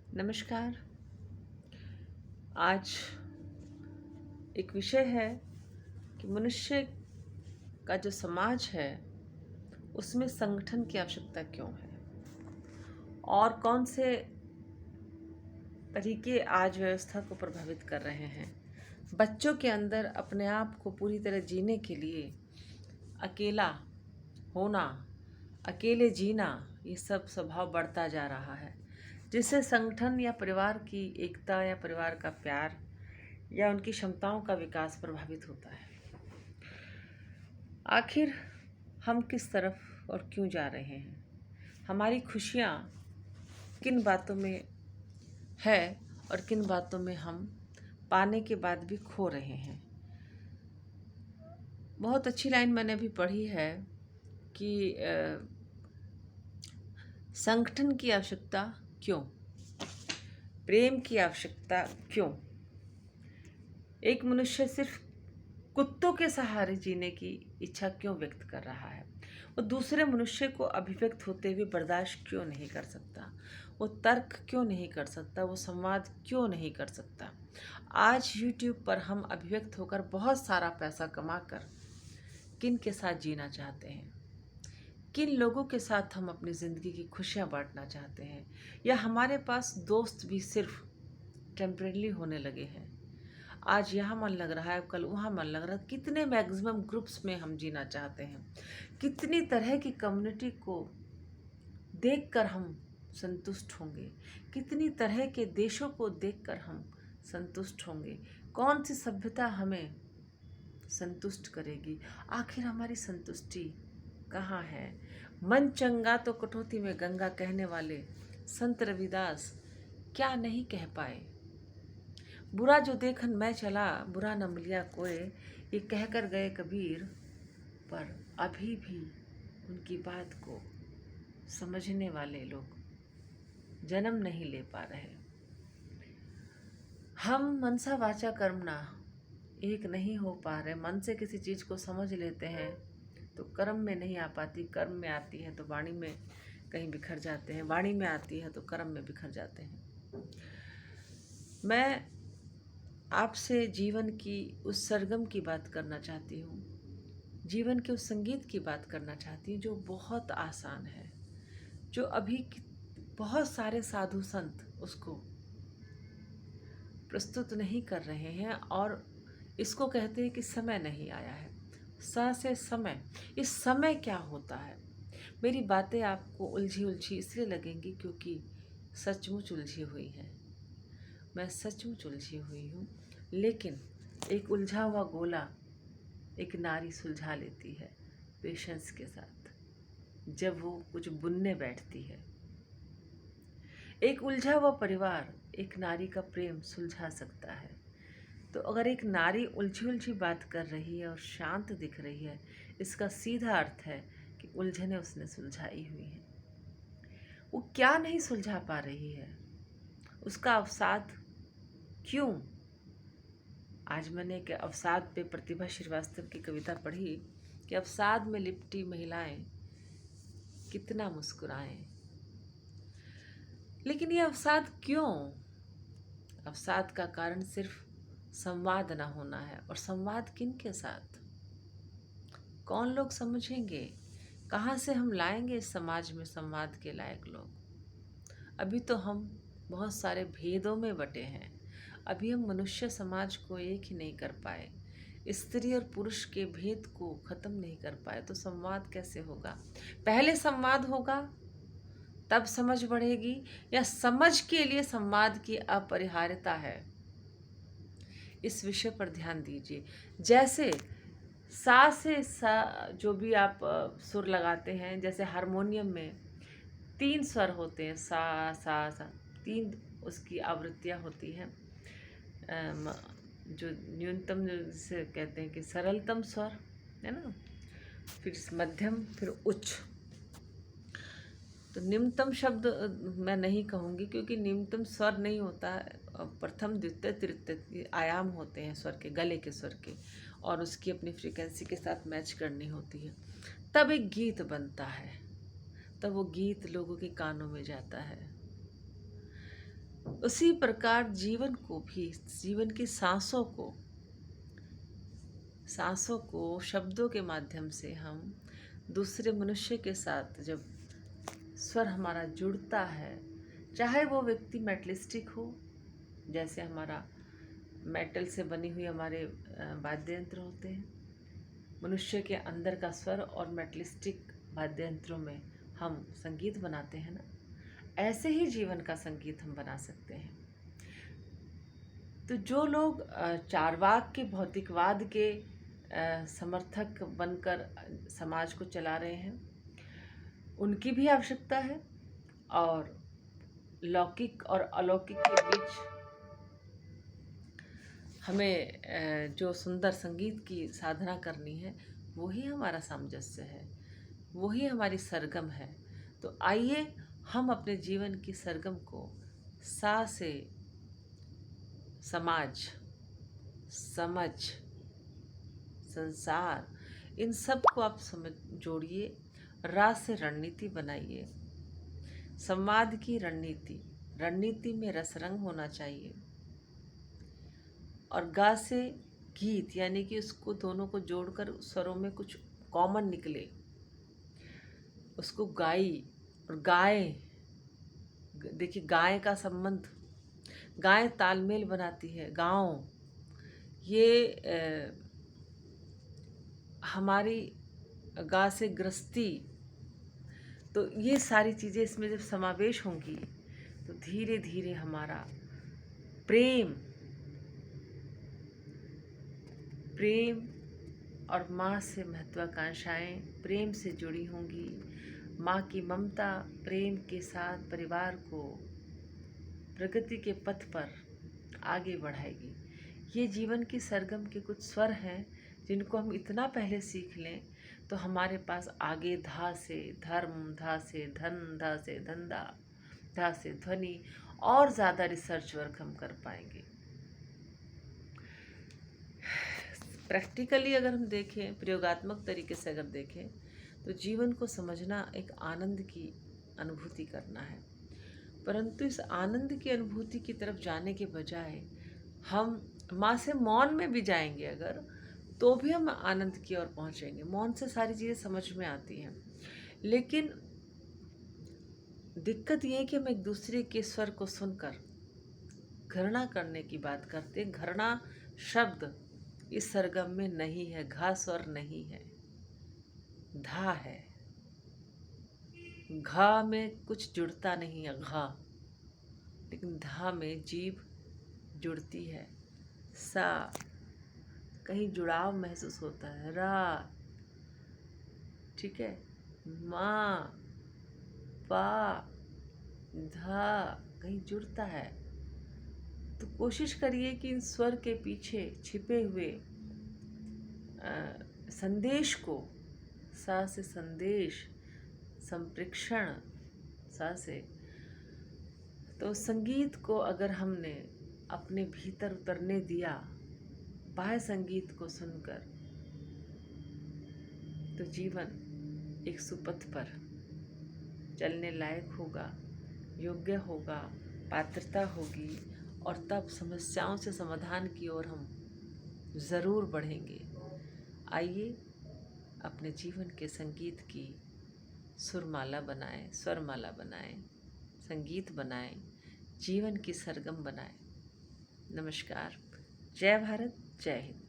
नमस्कार। आज एक विषय है कि मनुष्य का जो समाज है उसमें संगठन की आवश्यकता क्यों है और कौन से तरीके आज व्यवस्था को प्रभावित कर रहे हैं। बच्चों के अंदर अपने आप को पूरी तरह जीने के लिए अकेला होना, अकेले जीना, ये सब स्वभाव बढ़ता जा रहा है, जिससे संगठन या परिवार की एकता या परिवार का प्यार या उनकी क्षमताओं का विकास प्रभावित होता है। आखिर हम किस तरफ और क्यों जा रहे हैं? हमारी खुशियाँ किन बातों में है और किन बातों में हम पाने के बाद भी खो रहे हैं? बहुत अच्छी लाइन मैंने अभी पढ़ी है कि संगठन की आवश्यकता क्यों, प्रेम की आवश्यकता क्यों, एक मनुष्य सिर्फ कुत्तों के सहारे जीने की इच्छा क्यों व्यक्त कर रहा है, वो दूसरे मनुष्य को अभिव्यक्त होते हुए बर्दाश्त क्यों नहीं कर सकता, वो तर्क क्यों नहीं कर सकता, वो संवाद क्यों नहीं कर सकता। आज YouTube पर हम अभिव्यक्त होकर बहुत सारा पैसा कमाकर किन के साथ जीना चाहते हैं, किन लोगों के साथ हम अपनी ज़िंदगी की खुशियाँ बांटना चाहते हैं, या हमारे पास दोस्त भी सिर्फ टेम्परेरी होने लगे हैं। आज यहाँ मन लग रहा है, कल वहाँ मन लग रहा है। कितने मैक्सिमम ग्रुप्स में हम जीना चाहते हैं, कितनी तरह की कम्युनिटी को देखकर हम संतुष्ट होंगे, कितनी तरह के देशों को देखकर हम संतुष्ट होंगे। कौन सी सभ्यता हमें संतुष्ट करेगी? आखिर हमारी संतुष्टि कहाँ है? मन चंगा तो कटौती में गंगा कहने वाले संत रविदास क्या नहीं कह पाए? बुरा जो देखन मैं चला, बुरा न मिलिया कोय, ये कहकर गए कबीर, पर अभी भी उनकी बात को समझने वाले लोग जन्म नहीं ले पा रहे। हम मनसा वाचा कर्मणा एक नहीं हो पा रहे। मन से किसी चीज़ को समझ लेते हैं तो कर्म में नहीं आ पाती, कर्म में आती है तो वाणी में कहीं बिखर जाते हैं, वाणी में आती है तो कर्म में बिखर जाते हैं। मैं आपसे जीवन की उस सरगम की बात करना चाहती हूँ, जीवन के उस संगीत की बात करना चाहती हूँ जो बहुत आसान है, जो अभी बहुत सारे साधु संत उसको प्रस्तुत नहीं कर रहे हैं और इसको कहते हैं कि समय नहीं आया है। स से समय, इस समय क्या होता है? मेरी बातें आपको उलझी उलझी इसलिए लगेंगी क्योंकि सचमुच उलझी हुई है। मैं सचमुच उलझी हुई हूँ, लेकिन एक उलझा हुआ गोला एक नारी सुलझा लेती है पेशेंस के साथ, जब वो कुछ बुनने बैठती है। एक उलझा हुआ परिवार एक नारी का प्रेम सुलझा सकता है। तो अगर एक नारी उलझी उलझी बात कर रही है और शांत दिख रही है, इसका सीधा अर्थ है कि उलझने उसने सुलझाई हुई हैं। वो क्या नहीं सुलझा पा रही है, उसका अवसाद क्यों? आज मैंने एक अवसाद पे प्रतिभा श्रीवास्तव की कविता पढ़ी कि अवसाद में लिपटी महिलाएं कितना मुस्कुराएं। लेकिन ये अवसाद क्यों? अवसाद का कारण सिर्फ संवाद ना होना है। और संवाद किन के साथ? कौन लोग समझेंगे? कहाँ से हम लाएंगे इस समाज में संवाद के लायक लोग? अभी तो हम बहुत सारे भेदों में बटे हैं। अभी हम मनुष्य समाज को एक ही नहीं कर पाए, स्त्री और पुरुष के भेद को ख़त्म नहीं कर पाए, तो संवाद कैसे होगा? पहले संवाद होगा तब समझ बढ़ेगी, या समझ के लिए संवाद की अपरिहार्यता है? इस विषय पर ध्यान दीजिए। जैसे सा से सा जो भी आप सुर लगाते हैं, जैसे हारमोनियम में 3 स्वर होते हैं, सा सा सा, 3 उसकी आवृत्तियाँ होती हैं। जो न्यूनतम जिसे कहते हैं कि सरलतम स्वर है ना, फिर मध्यम, फिर उच्च। तो निम्नतम शब्द मैं नहीं कहूँगी क्योंकि निम्नतम स्वर नहीं होता है, प्रथम द्वितीय तृतीय आयाम होते हैं स्वर के, गले के स्वर के, और उसकी अपनी फ्रीक्वेंसी के साथ मैच करनी होती है, तब एक गीत बनता है, तब वो गीत लोगों के कानों में जाता है। उसी प्रकार जीवन को भी, जीवन की सांसों को शब्दों के माध्यम से हम दूसरे मनुष्य के साथ जब स्वर हमारा जुड़ता है, चाहे वो व्यक्ति मेटलिस्टिक हो, जैसे हमारा मेटल से बनी हुई हमारे वाद्य यंत्र होते हैं, मनुष्य के अंदर का स्वर और मेटलिस्टिक वाद्य यंत्रों में हम संगीत बनाते हैं ना, ऐसे ही जीवन का संगीत हम बना सकते हैं। तो जो लोग चारवाक के, भौतिकवाद के समर्थक बनकर समाज को चला रहे हैं, उनकी भी आवश्यकता है, और लौकिक और अलौकिक के बीच हमें जो सुंदर संगीत की साधना करनी है, वही हमारा सामंजस्य है, वही हमारी सरगम है। तो आइए हम अपने जीवन की सरगम को सा से समाज, समझ, संसार, इन सब को आप समझ जोड़िए, रा से रणनीति बनाइए। संवाद की रणनीति, रणनीति में रसरंग होना चाहिए, और गा से गीत, यानी कि उसको दोनों को जोड़कर स्वरों में कुछ कॉमन निकले, उसको गाई और गाए। देखिए, गाय का संबंध, गाय तालमेल बनाती है, गाँव, ये हमारी गा से ग्रस्ती, तो ये सारी चीज़ें इसमें जब समावेश होंगी तो धीरे धीरे हमारा प्रेम और माँ से महत्वाकांक्षाएं प्रेम से जुड़ी होंगी। माँ की ममता प्रेम के साथ परिवार को प्रगति के पथ पर आगे बढ़ाएगी। ये जीवन की सरगम के कुछ स्वर हैं जिनको हम इतना पहले सीख लें तो हमारे पास आगे धा से धर्म, धा से धन, धा से धंधा, धा से ध्वनि, और ज़्यादा रिसर्च वर्क हम कर पाएंगे। प्रैक्टिकली अगर हम देखें, प्रयोगात्मक तरीके से अगर देखें, तो जीवन को समझना एक आनंद की अनुभूति करना है, परंतु इस आनंद की अनुभूति की तरफ जाने के बजाय हम माँ से मौन में भी जाएंगे अगर, तो भी हम आनंद की ओर पहुँचेंगे। मौन से सारी चीज़ें समझ में आती हैं, लेकिन दिक्कत ये है कि हम एक दूसरे के स्वर को सुनकर घृणा करने की बात करते हैं। घृणा शब्द इस सरगम में नहीं है, घा स्वर नहीं है, धा है। घा में कुछ जुड़ता नहीं है, घा, लेकिन धा में जीभ जुड़ती है, सा कहीं जुड़ाव महसूस होता है, रा, ठीक है, माँ, पा, धा कहीं जुड़ता है। तो कोशिश करिए कि इन स्वर के पीछे छिपे हुए संदेश को, सा से संदेश, संप्रेक्षण, सा से, तो संगीत को अगर हमने अपने भीतर उतरने दिया, बाह्य संगीत को सुनकर, तो जीवन एक सुपथ पर चलने लायक होगा, योग्य होगा, पात्रता होगी, और तब समस्याओं से समाधान की ओर हम ज़रूर बढ़ेंगे। आइए अपने जीवन के संगीत की सुरमाला बनाएं, स्वरमाला बनाएं, संगीत बनाएं, जीवन की सरगम बनाएं। नमस्कार, जय भारत, जय हिंद।